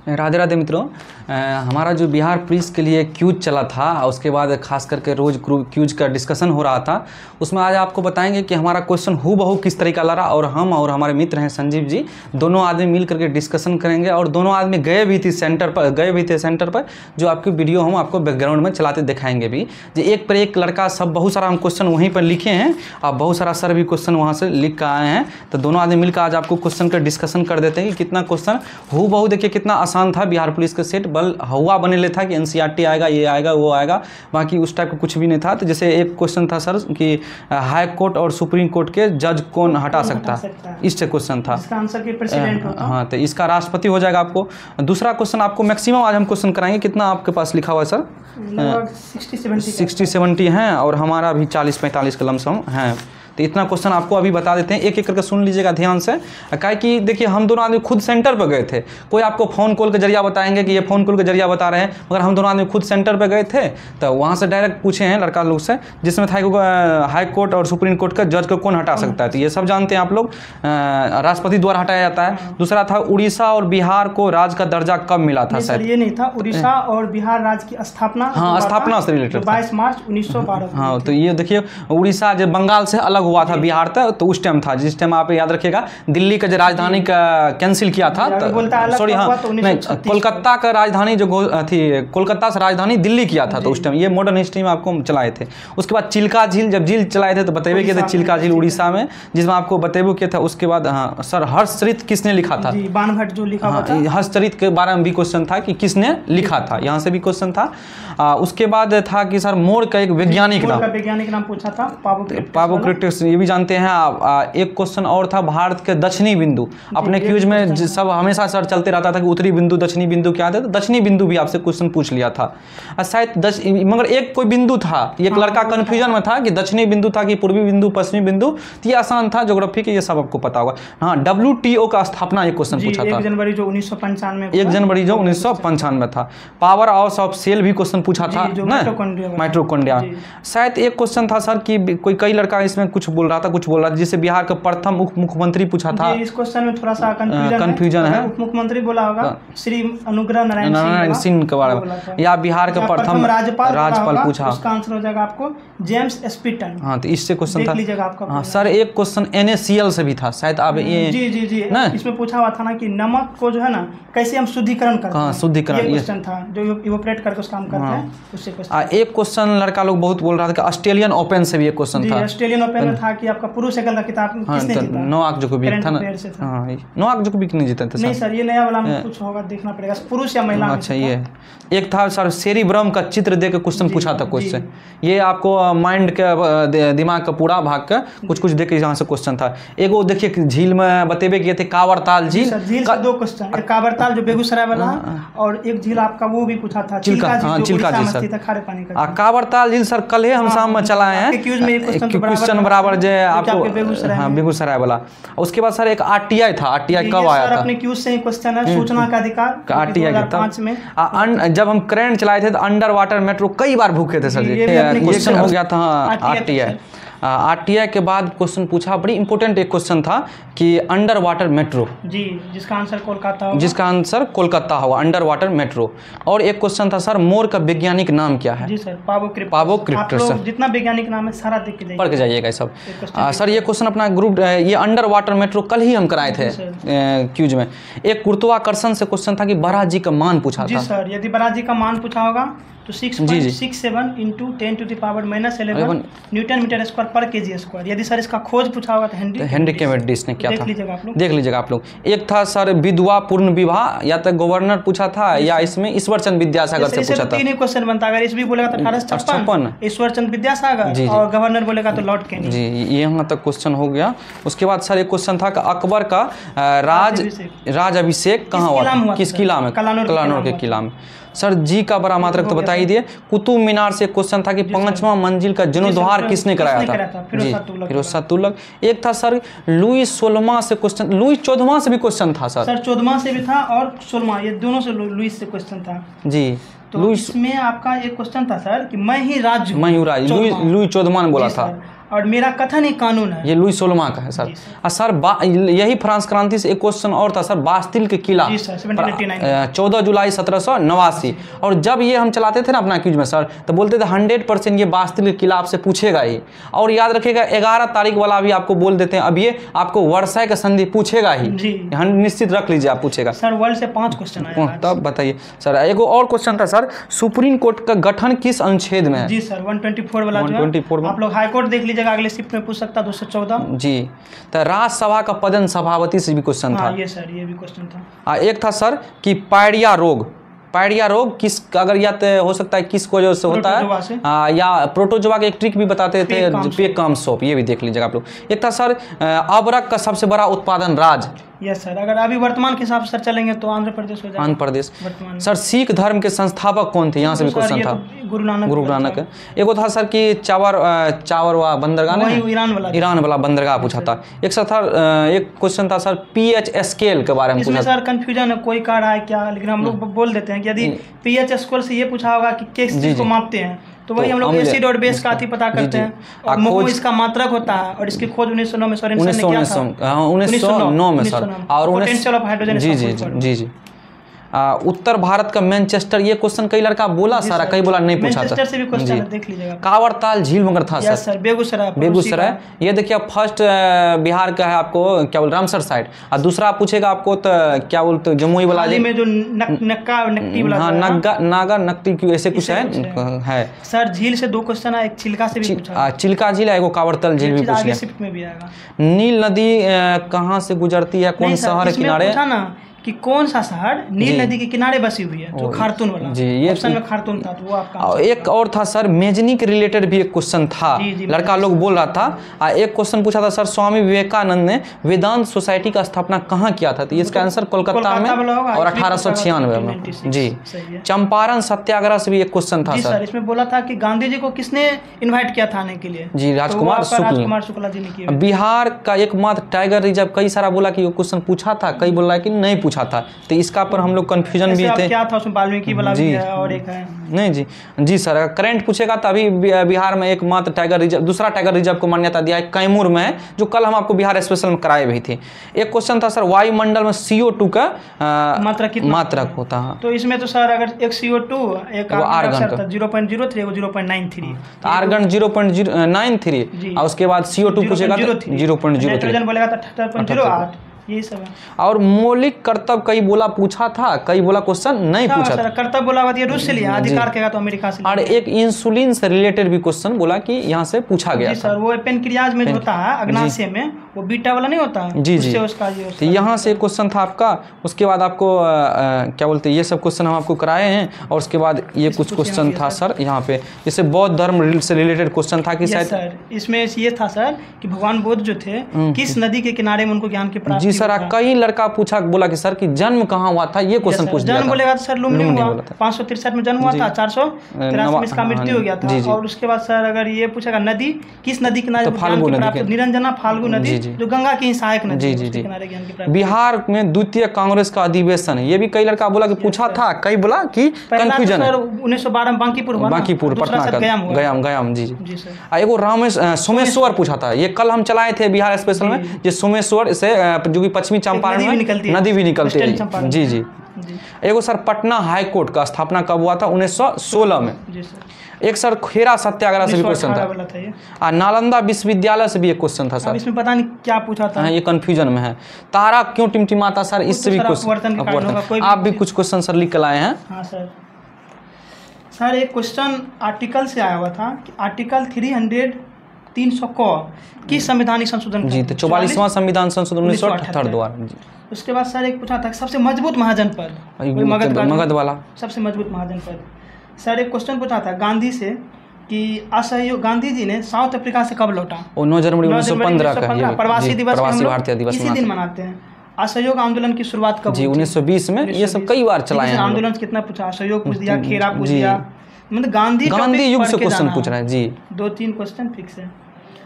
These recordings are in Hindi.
राधे राधे मित्रों। हमारा जो बिहार पुलिस के लिए क्यूज चला था, उसके बाद खास करके रोज़ क्यूज का डिस्कशन हो रहा था, उसमें आज आपको बताएंगे कि हमारा क्वेश्चन हूबहू किस तरीका लड़ा, और हम और हमारे मित्र हैं संजीव जी, दोनों आदमी मिल करके डिस्कशन करेंगे। और दोनों आदमी गए भी थे सेंटर पर जो आपकी वीडियो हम आपको बैकग्राउंड में चलाते दिखाएंगे भी। जो एक पर एक लड़का सब बहुत सारा हम क्वेश्चन वहीं पर लिखे हैं, और बहुत सारा सर भी क्वेश्चन वहाँ से लिख कर आए हैं। तो दोनों आदमी मिलकर आज आपको क्वेश्चन का डिस्कशन कर देते हैं कि कितना क्वेश्चन हूबहू, देखिए कितना आसान था बिहार पुलिस का सेट, बल हुआ बने ले था कि एनसीईआरटी आएगा, ये आएगा, वो आएगा, बाकी उस टाइप का कुछ भी नहीं था। तो जैसे एक क्वेश्चन था सर कि हाई कोर्ट और सुप्रीम कोर्ट के जज कौन हटा सकता है, इससे क्वेश्चन था। इसका आंसर के प्रेसिडेंट होता। हाँ, तो इसका राष्ट्रपति हो जाएगा आपको। दूसरा क्वेश्चन आपको मैक्सिमम आज हम क्वेश्चन कराएंगे, कितना आपके पास लिखा हुआ है सर? 60-70 हैं, और हमारा भी 40-45 का लमसम हैं। तो इतना क्वेश्चन आपको अभी बता देते हैं, एक एक करके सुन लीजिएगा ध्यान से। काहे कि देखिए हम दोनों आदमी खुद सेंटर पर गए थे, कोई आपको फ़ोन कॉल के जरिया बताएंगे कि ये फ़ोन कॉल के जरिया बता रहे हैं, मगर हम दोनों आदमी खुद सेंटर पर गए थे। तो वहाँ से डायरेक्ट पूछे हैं लड़का लोग से, जिसमें था हाई कोर्ट और सुप्रीम कोर्ट का जज को कौन हटा सकता है, तो ये सब जानते हैं आप लोग, राष्ट्रपति द्वारा हटाया जाता है। दूसरा था उड़ीसा और बिहार को राज्य का दर्जा कब मिला था? सर ये नहीं था, उड़ीसा और बिहार राज्य की स्थापना, हाँ स्थापना से रिलेटेड 22 मार्च 1912। हाँ, तो ये देखिए उड़ीसा जब बंगाल से अलग हुआ था बिहार तक, तो उस टाइम था, जिस टाइम आप याद रखिएगा दिल्ली का जो राजधानी का कैंसिल किया था, सॉरी हाँ नहीं, कोलकाता का राजधानी जो थी, कोलकाता से राजधानी दिल्ली किया था, तो उस टाइम ये मॉडर्न हिस्ट्री में आपको चलाए थे। उसके बाद चिल्का झील, जब झील चलाए थे तो बतेबे किए थे चिल्का झील उड़ीसा में, जिसमें आपको बतेबे किया था। उसके बाद हाँ सर हर्षचरित किसने लिखा था? बाणभट्ट जो लिखा हुआ था। हर्षचरित के बारे में भी क्वेश्चन था कि किसने लिखा था, यहाँ से भी क्वेश्चन था। उसके बाद था कि सर मोर का एक वैज्ञानिक नाम पूछा था, पावोक्रेटिस, ये भी जानते हैं आप। एक क्वेश्चन और था भारत के दक्षिणी बिंदु, अपने क्यूज में सब हमेशा सर चलते रहता था कि उत्तरी बिंदु दक्षिणी बिंदु क्या था, तो दक्षिणी बिंदु भी आपसे क्वेश्चन पूछ लिया था शायद मगर एक कोई बिंदु था, एक लड़का कंफ्यूजन में था कि दक्षिणी बिंदु था कि पूर्वी बिंदु पश्चिमी बिंदु, तो ये आसान था, ज्योग्राफी के ये सब आपको पता होगा। हाँ, WTO का स्थापना एक क्वेश्चन पूछा था, 1 जनवरी जो 1995 1 जनवरी जो 1995 था। पावर हाउस ऑफ सेल भी क्वेश्चन पूछा था ना, माइटोकॉन्ड्रिया। शायद एक क्वेश्चन था सर कि कोई कई लड़का इसमें कुछ बोल रहा था, जिसे बिहार का प्रथम उप मुख्यमंत्री पूछा था। इस क्वेश्चन में थोड़ा सा कंफ्यूजन है। उप मुख्यमंत्री बोला होगा श्री अनुग्रह नारायण सिंह के बारे में, या बिहार का प्रथम राज्यपाल पूछा, उसका आंसर हो जाएगा आपको जेम्स स्पीटन। हाँ, तो इससे क्वेश्चन था। आपका हाँ सर, एक क्वेश्चन NaCl से भी था शायद, आप ये जी ना इसमें पूछा हुआ था ना कि नमक को जो है ना कैसे हम शुद्धिकरण करते हैं, शुद्धिकरण ये क्वेश्चन था जो इवोपरेट करके उस काम करते हैं, उससे क्वेश्चन। एक क्वेश्चन लड़का लोग बहुत बोल रहा था कि ऑस्ट्रेलियन ओपन से भी एक क्वेश्चन था। ऑस्ट्रेलियन ओपन में था कि आपका पुरुष एकल का खिताब किसने जीता? नोवाक जोकोविच था ना। हाँ, नोवाक जोकोविच नहीं जीते थे नहीं सर, ये नया वाला में कुछ होगा, देखना पड़ेगा पुरुष या महिला। अच्छा, ये एक था सर सेरिब्रम का चित्र दे के क्वेश्चन पूछा था क्वेश्चन, ये आपको माइंड के दिमाग का पूरा भाग का कुछ दे के यहाँ से क्वेश्चन था। एक वो देखिए झील में बतेबे किए थे कांवरताल झील से 2 क्वेश्चन, एक कांवरताल जो बेगूसराय वाला है, और एक झील आपका वो भी पूछा था चिल्का झील सर, खारे पानी का। कांवरताल झील सर कल ही हम शाम में चलाए हैं, क्वेश्चन बराबर जो आपको बेगूसराय वाला। उसके बाद सर एक RTI था, RTI कब आया था? अपने क्यूज से ही क्वेश्चन है, सूचना का अधिकार RTI 2005 में। जब हम करंट चलाए थे तो अंडर वाटर मेट्रो कई बार भूखे थे सर जी, क्वेश्चन हो गया था RTI के बाद क्वेश्चन पूछा, बड़ी इंपॉर्टेंट एक क्वेश्चन था कि अंडर वाटर मेट्रो जी, जिसका आंसर कोलकाता होगा, अंडर वाटर मेट्रो। और एक क्वेश्चन था सर मोर का वैज्ञानिक नाम क्या है? जी सर, पावोक्रिप्टस। जितना वैज्ञानिक नाम है सारा देख के पढ़ के जाइएगा सब। सर ये क्वेश्चन अपना ग्रुप, ये अंडर वाटर मेट्रो कल ही हम कराए थे क्यूज में। एक गुरुत्वाकर्षण से क्वेश्चन था कि बराह जी का मान पूछा था। जी सर, यदि बराह जी का मान पूछा होगा तो 6.67 इंटू 10⁻⁻11 न्यूटन मीटर स्क्वायर पर केजी स्क्वायर। यदि सर इसका खोज पूछा होगा तो हेनरी कैवेंडिश ने किया था, देख लीजिएगा आप लोग। एक था सर विधवा पूर्ण विवाह, या तो गवर्नर पूछा था या इसमें ईश्वरचंद विद्यासागर से पूछा था। 3 क्वेश्चन बनता, अगर इसमें बोलेगा तो 1856 ईश्वरचंद विद्यासागर, और गवर्नर बोलेगा तो लॉर्ड कैनिंग। जी, ये यहाँ तक क्वेश्चन हो गया। उसके बाद सर एक क्वेश्चन था कि अकबर का राज अभिषेक कहाँ हुआ, किस किला में? कलानौर के किला में। सर जी का बड़ा मात्रक तो बता ही दिए। कुतुब मीनार से क्वेश्चन था कि 5वां मंजिल का जीर्णोद्धार किसने कराया था? फिरोज शाह तुगलक। एक था सर लुई 16वां से क्वेश्चन, लुई 14वां से भी क्वेश्चन था सर 14वां से भी था और 16वां, ये दोनों से लुई से क्वेश्चन था जी। तो इसमें आपका एक क्वेश्चन था सर कि मैं ही राज लुई 14वां ने बोला था। और मेरा कथन ही कानून है। ये लुई सोलमा का है सर। और सर यही फ्रांस क्रांति से एक क्वेश्चन और था सर, बास्तिल के किला 14 जुलाई 1789। और जब ये हम चलाते थे ना अपना क्यूज में सर, तो बोलते थे 100% ये बास्तिल के किला आपसे पूछेगा ही। और याद रखिएगा 11 तारीख वाला भी आपको बोल देते हैं, अब ये आपको वर्षा का संधि पूछेगा ही, निश्चित रख लीजिए आप, पूछेगा सर। वर्ल्ड से 5 क्वेश्चन आया। तब बताइए सर। एक और क्वेश्चन था सर, सुप्रीम कोर्ट का गठन किस अनुच्छेद में है? जी सर 124 वाला 124 में। आप लोग हाई कोर्ट देख लीजिएगा, अगले शिफ्ट में पूछ सकता 214 जी। तो राज्यसभा का पदन सभापति से भी क्वेश्चन था। ये सर ये भी क्वेश्चन था। एक था सर कि पायरिया रोग किस, अगर या हो सकता है किस वजह से होता है, या प्रोटोजोआ के एक ट्रिक भी बताते थे, पेकम सोप, ये भी देख लीजिएगा आप लोग। एक था सर अबरक का सबसे बड़ा उत्पादन राज्य। यस सर, अगर अभी वर्तमान के हिसाब से सर चलेंगे तो आंध्र प्रदेश हो जाएगा। आंध्र प्रदेश। सर सिख धर्म के संस्थापक कौन थे? यहाँ से भी क्वेश्चन था। गुरु नानक। एक था सर कि चावरवा बंदरगाह, ईरान वाला बंदरगाह पूछा था। एक सर था, एक क्वेश्चन था सर पीएच स्केल के बारे में पूछा। सर कंफ्यूजन है, कोई कह रहा है क्या, लेकिन हम लोग बोल देते हैं कि यदि पीएच स्केल से ये पूछा होगा कि किस चीज को मापते हैं, तो वही हम लोग एसिड और बेस का अति पता करते हैं। और मोमो इसका मात्रक होता है, और इसकी खोज 1909 में सोरेनसन ने किया था। 1909 में सर। और पोटेंशियल ऑफ हाइड्रोजन। जी। उत्तर भारत का मैनचेस्टर, ये क्वेश्चन कई लड़का बोला सारा, कई बोला नहीं पूछा था। मैनचेस्टर से भी क्वेश्चन है, देख लीजिएगा। कांवरताल झील मगर था सर बेगूसराय। ये देखिए फर्स्ट बिहार का है, आपको क्या बोल रामसर साइड। और दूसरा पूछेगा आपको तो क्या बोलते जमुई वाला में जो नक्टी वाला, हाँ नागा नक्टी ऐसे कुछ है सर। झील से 2 क्वेश्चन है, एक चिल्का से भी पूछा। चिल्का झील है, कांवरताल झील भी पूछ लिया। नील नदी कहाँ से गुजरती है, कौन शहर के किनारे? कि कौन सा शहर नील नदी के किनारे बसी हुई है, जो खार्तून वाला। जी, ये ऑप्शन में खार्तून था, तो वो आपका। एक और था सर मेजनी के रिलेटेड भी एक क्वेश्चन था, लड़का लोग बोल रहा था। एक क्वेश्चन पूछा था सर, स्वामी विवेकानंद ने वेदांत सोसाइटी का स्थापना कहाँ किया था? तो इसका आंसर कोलकाता में और 1896 में। जी। चंपारण सत्याग्रह से भी एक क्वेश्चन था सर। इसमें बोला था कि गांधी जी को किसने इन्वाइट किया था आने के लिए? जी, राजकुमार शुक्ला जी ने किया। बिहार का एकमात्र टाइगर रिजर्व, कई सारा बोला कि क्वेश्चन पूछा था, कई बोला कि नहीं पूछा था। तो इसका पर हम लोग कंफ्यूजन भी थे, क्या था उसमें, वाल्मीकि वाला भी है और एक है नहीं। जी सर, करंट पूछेगा तो अभी बिहार में एकमात्र टाइगर रिजर्व, दूसरा टाइगर रिजर्व को मान्यता दिया है कैमूर में है, जो कल हम आपको बिहार स्पेशल में कराए भी थे। एक क्वेश्चन था सर वायुमंडल में CO2 का मात्रक होता है। तो इसमें तो सर अगर एक CO2 एक आर्गन 0.03 0.93, आर्गन 0.93 और उसके बाद CO2 पूछेगा 0.03 बोलेगा तो 78.08, यही सब है। और मौलिक कर्तव्य कई बोला पूछा था, कई बोला क्वेश्चन नहीं पूछा था। कर्तव्य बोला ये रूस से लिया, अधिकार कहेगा तो अमेरिका से। और एक इंसुलिन से रिलेटेड भी क्वेश्चन बोला कि यहाँ से पूछा गया। जी सर, वो पेनक्रियाज में जो होता है अग्नाशय में, वो बीटा वाला नहीं होता। जी जी, उसका तो यहाँ से क्वेश्चन था आपका। उसके बाद आपको क्या बोलते हैं, ये सब क्वेश्चन हम आपको कराए हैं। और उसके बाद ये कुछ क्वेश्चन था सर यहाँ पे, जैसे बौद्ध धर्म से रिलेटेड क्वेश्चन था कि शायद इसमें ये था सर कि भगवान बुद्ध जो थे किस नदी के किनारे में उनको ज्ञान की प्राप्ति। सर कई लड़का पूछा, बोला कि सर कि जन्म कहाँ हुआ था, ये क्वेश्चन पूछ दिया। जन्म बोलेगा तो सर लुम्बिनी हुआ, 563 में जन्म हुआ था, 483 में इसका मृत्यु हो गया था। और उसके बाद सर अगर ये पूछेगा नदी किस नदी के किनारे फाल्गु नदी, निरंजना फाल्गु नदी, जो गंगा की सहायक नदी है, उसके किनारे ज्ञान की प्राप्ति। बिहार में द्वितीय कांग्रेस का अधिवेशन है, ये भी कई लड़का बोला कि पूछा था, कई बोला कि कंफ्यूजन है। 1912 में बांकीपुर पटना का गयाम। जी सर। एगो सोमेश्वर पूछा था, ये कल हम चलाए थे बिहार स्पेशल में, ये सोमेश्वर से जो कि पश्चिमी चंपारण में नदी भी निकलती है। जी जी। एगो सर पटना हाई कोर्ट का स्थापना कब हुआ था? 1916 में। एक सर खेरा सत्याग्रह से भी क्वेश्चन था। नालंदा विश्वविद्यालय से भी एक क्वेश्चन था सर। इसमें पता नहीं क्या पूछा था, ये कंफ्यूजन में है। तारा क्यों टिमटिमाता सर, इससे भी क्वेश्चन। आप भी कुछ क्वेश्चन सर लिख कर आए हैं। हाँ सर एक क्वेश्चन आर्टिकल से आया हुआ था कि आर्टिकल 300 को किस संवैधानिक संशोधन जी, तो 44वां संविधान संशोधन 1978 द्वारा। उसके बाद सर एक पूछा था सबसे मजबूत महाजनपद, मगध वाला सबसे मजबूत महाजनपद। सर एक क्वेश्चन पूछा था गांधी से कि असहयोग, गांधी जी ने साउथ अफ्रीका से कब लौटा? 9 जनवरी 1915 का प्रवासी दिवस भारतीय दिवस इसी दिन मनाते हैं। असहयोग आंदोलन की शुरुआत कब? जी 1920 में। ये सब कई बार चलाए हैं आंदोलन। कितना पूछा? असहयोग पूछ दिया, खेरा पूछ दिया, मतलब गांधी युग से क्वेश्चन पूछ रहे हैं जी। 2-3 क्वेश्चन फिक्स है।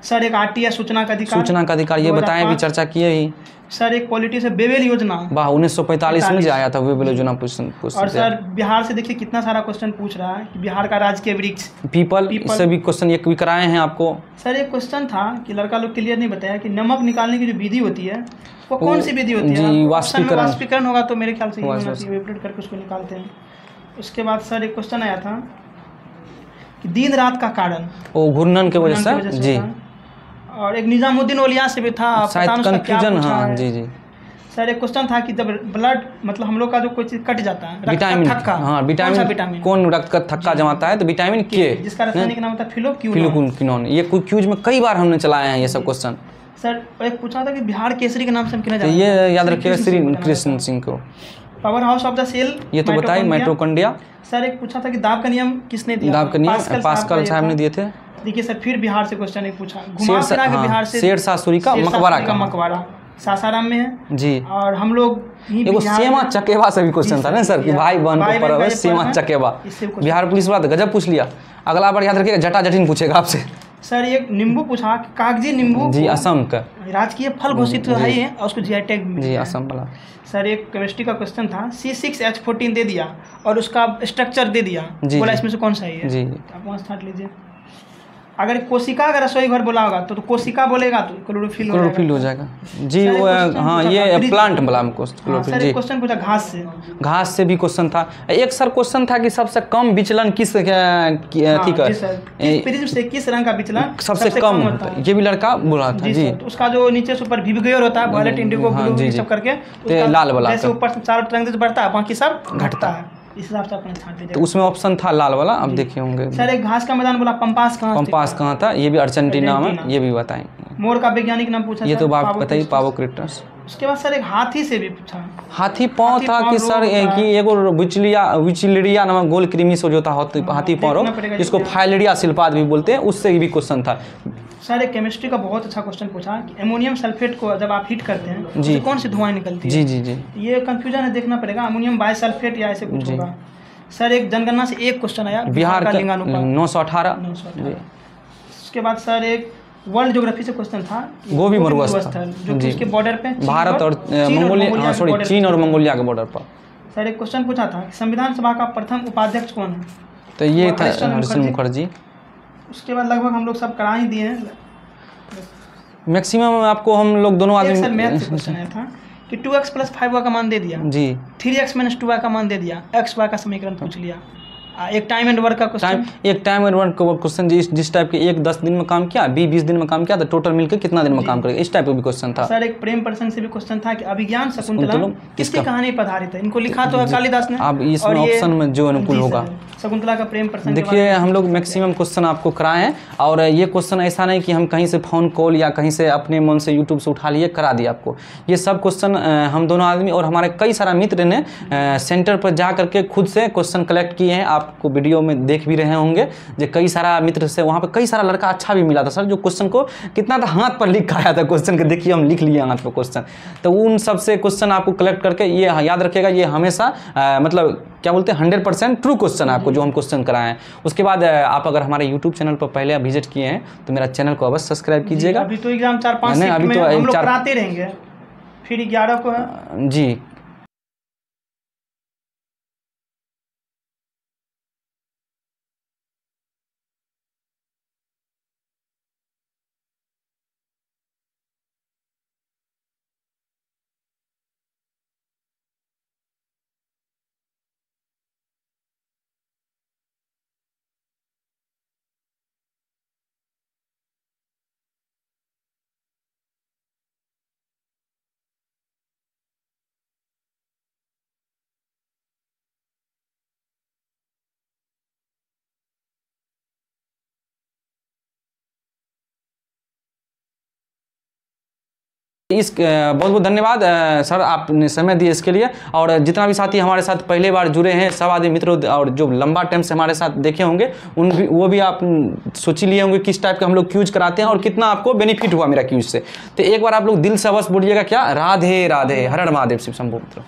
सर एक आरटीआई सूचना का अधिकार ये बताएं, भी चर्चा किए ही। सर एक पॉलिटी से बेबेल योजना, वाह, 1945 में जो आया था बेबेल योजना पूछते। और सर बिहार से देखिए कितना सारा क्वेश्चन पूछ रहा है कि बिहार का राजकीय वृक्ष पीपल, इससे भी क्वेश्चन ये भी कराए हैं आपको। सर एक क्वेश्चन था कि लड़का लोग क्लियर नहीं बताया कि नमक निकालने की जो विधि होती है वो कौन सी विधि होती है। जी, वाष्पीकरण होगा तो मेरे ख्याल से इवेपोरेट करके उसको निकालते हैं। उसके बाद सर एक क्वेश्चन आया था कि दिन रात का कारण, वो घूर्णन के वजह से जी। और एक निजामुद्दीन औलिया से भी था, कंफ्यूजन। हाँ जी जी। सर एक क्वेश्चन था कि जब ब्लड मतलब हम लोग का जो कोई चीज कट जाता है, विटामिन, हाँ विटामिन कौन रक्त का थक्का जमाता है, तो विटामिन के, जिसका रासायनिक नाम होता है फिलोक्विनोन। ये क्यूज में कई बार हमने चलाए हैं ये सब क्वेश्चन। सर एक पूछा था कि बिहार केसरी के नाम से हम कितना जानते हैं, ये याद रखिएगा श्री कृष्ण सिंह को। Powerhouse of the cell, ये तो बताइए, माइटोकॉन्ड्रिया। सर एक पूछा था कि दाब का नियम किसने दिया, दाब का नियम पास्कल साहब ने दिए थे। देखिए सर फिर बिहार से क्वेश्चन एक पूछा, घुमा फिरा के बिहार से शेर शाह सूरी का मकबरा सासाराम में है जी। और हम लोग वो सेमा चकेवा से भी क्वेश्चन था ना सर कि भाई बहन को पर्व है सेमा चकेवा। बिहार पुलिस वाला तो गजब पूछ लिया। अगला बार याद रखिएगा जटा जटिन पूछेगा आपसे। सर एक नींबू पूछा, कागजी नींबू जी, असम का राजकीय फल घोषित है ही और उसको जीआई टैग मिला जी, असम वाला। सर एक केमिस्ट्री का क्वेश्चन था, C6H14 दे दिया और उसका स्ट्रक्चर दे दिया, बोला इसमें से कौन सा है जी। आप वहाँ स्टार्ट लीजिए। अगर कोशिका का रसोई घर बोला होगा तो कोशिका बोलेगा तो क्लोरोफिल हो जाएगा जी। वो हाँ, ये प्लांट वाला क्लोरोफिल जी। क्वेश्चन पूछा घास से भी क्वेश्चन था। एक सर क्वेश्चन था कि सबसे कम विचलन किस प्रिज्म से किस रंग का विचलन सबसे कम होता है, ये भी लड़का बोला था जी। उसका जो नीचे से ऊपर विविगेयर होता है, वायलेट, इंडिगो, ब्लू सब करके लाल वाला, जैसे ऊपर से चारों तरंग से बढ़ता है बाकी सब घटता है, इस हिसाब से अपने छांट लीजिए। तो उसमें ऑप्शन था लाल वाला, अब देखे होंगे। सर एक घास का मैदान बोला, पंपास कहाँ था, ये भी अर्जेंटीना में, ये भी बताएंगे। मोर का वैज्ञानिक नाम पूछा, ये तो बात बताइए, पावोक्रिटस। उसके बाद सर एक हाथी से भी पूछा, हाथी पाँव था कि सर कि एगो विचिलिडिया नामक गोल कृमि से जो था हाथी पाँव रोग, जिसको फाइलेरिया शिल्पाद भी बोलते हैं, उससे भी क्वेश्चन था। सर एक केमिस्ट्री का बहुत अच्छा क्वेश्चन पूछा कि अमोनियम सल्फेट को जब आप हीट करते हैं जी, कौन सी धुआं निकलती है जी जी। ये कंफ्यूजन है, देखना पड़ेगा, अमोनियम बाइसल्फेट या ऐसे कुछ होगा। सर एक जनगणना से एक क्वेश्चन आया, बिहार का लिंगानुपात 918। उसके बाद सर एक वर्ल्ड ज्योग्राफी से क्वेश्चन था, गोबी मरुआ स्थल जो कि इसके बॉर्डर पे भारत और मंगोलिया, सॉरी चीन और मंगोलिया के बॉर्डर पर। सर एक क्वेश्चन पूछा था कि संविधान सभा का प्रथम उपाध्यक्ष कौन है, तो ये था हरिश्चंद्र मुखर्जी। उसके बाद लगभग हम लोग सब करा ही दिए हैं मैक्सिमम। आपको हम लोग दोनों आदमी सर मैथ से क्वेश्चन आया था कि 2x + 5y का मान दे दिया जी, 3x - 2y का मान दे दिया, x y का समीकरण पूछ लिया। एक टाइम एंड वर्क का क्वेश्चन, एक टाइम एंड वर्क का क्वेश्चन जिस टाइप के, एक 10 दिन में काम किया, बी 20 दिन में काम किया, तो टोटल मिलकर कितना दिन में काम करेगा, इस टाइप का भी क्वेश्चन था। सर एक प्रेम प्रसंग से भी क्वेश्चन था कि अभिज्ञान शकुंतला किसकी कहानी पर आधारित है, इनको लिखा तो है कालिदास ने। अब इसमें ऑप्शन में जो अनुकूल होगा शकुंतला का प्रेम प्रसंग। देखिए हम लोग मैक्सिमम क्वेश्चन आपको कराए हैं, और ये क्वेश्चन ऐसा नहीं कि हम कहीं से फ़ोन कॉल या कहीं से अपने मन से यूट्यूब से उठा लिए करा दिया आपको। ये सब क्वेश्चन हम दोनों आदमी और हमारे कई सारा मित्र ने सेंटर पर जा करके खुद से क्वेश्चन कलेक्ट किए हैं। आपको वीडियो में देख भी रहे होंगे जो कई सारा मित्र से, वहाँ पे कई सारा लड़का अच्छा भी मिला था सर, जो क्वेश्चन को कितना था हाथ पर लिख आया था क्वेश्चन के, देखिए हम लिख लिए हाथ पर क्वेश्चन। तो उन सब से क्वेश्चन आपको कलेक्ट करके, ये याद रखिएगा, ये हमेशा मतलब क्या बोलते हैं 100% ट्रू क्वेश्चन है आपको जो हम क्वेश्चन कराए हैं। उसके बाद आप अगर हमारे यूट्यूब चैनल पर पहले विजिट किए हैं तो मेरा चैनल को अवश्य सब्सक्राइब कीजिएगा। अभी तो एग्जाम 4-5 में हम लोग कराते रहेंगे, फिर 11 को है जी। इस बहुत बहुत धन्यवाद सर, आपने समय दिए इसके लिए। और जितना भी साथी हमारे साथ पहले बार जुड़े हैं, सब आदमी मित्रों, और जो लंबा टाइम से हमारे साथ देखे होंगे वो भी आप सोच लिए होंगे किस टाइप के हम लोग क्यूज कराते हैं और कितना आपको बेनिफिट हुआ मेरा क्यूज से। तो एक बार आप लोग दिल से अवश्य बोलिएगा क्या, राधे राधे, हर हर महादेव, शिव शंभू मित्रों।